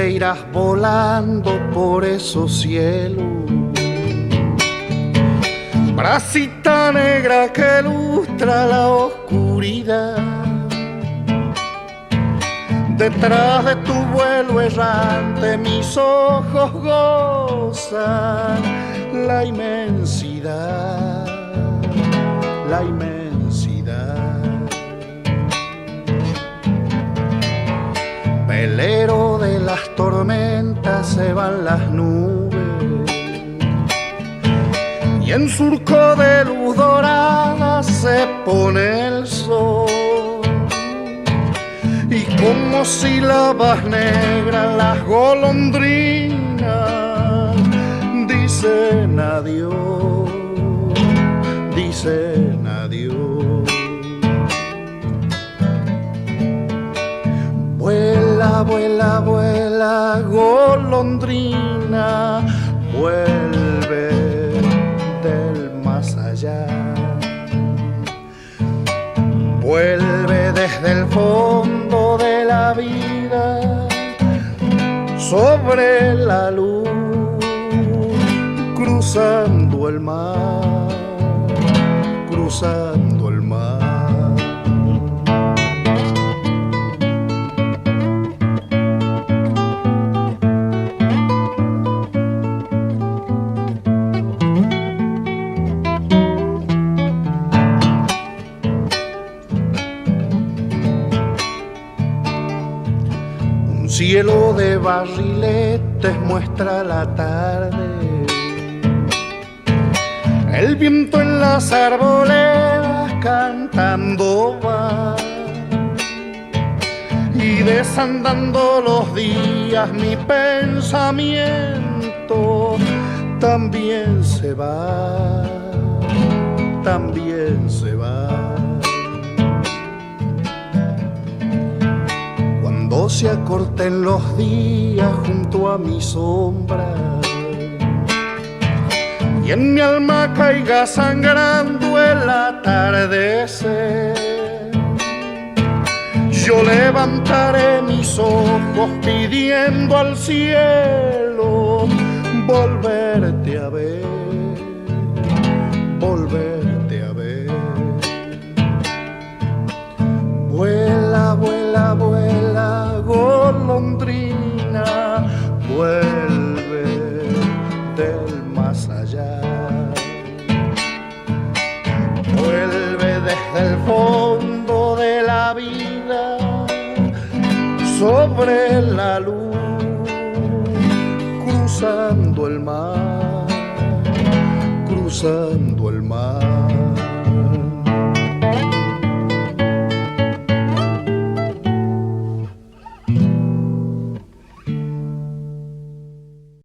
te irás volando por esos cielos. Bracita negra que lustra la oscuridad, detrás de tu vuelo errante mis ojos gozan la inmensidad, la inmensidad. Velero de las tormentas se van las nubes, y en surco de luz dorada se pone el sol. Y como sílabas negras las golondrinas dicen adiós, dicen adiós. Vuela, vuela, vuela, golondrina, vuelve del más allá. Vuelve desde el fondo de la vida, sobre la luz, cruzando el mar, cruzando el mar. Cielo de barriletes muestra la tarde, el viento en las arboledas cantando va, y desandando los días mi pensamiento también se va, también se va. Cuando se acorten los días junto a mi sombra y en mi alma caiga sangrando el atardecer, yo levantaré mis ojos pidiendo al cielo volverte a ver, volverte a ver. Vuela, vuela, vuela, golondrina, vuelve del más allá. Vuelve desde el fondo de la vida, sobre la luz, cruzando el mar, cruzando el mar.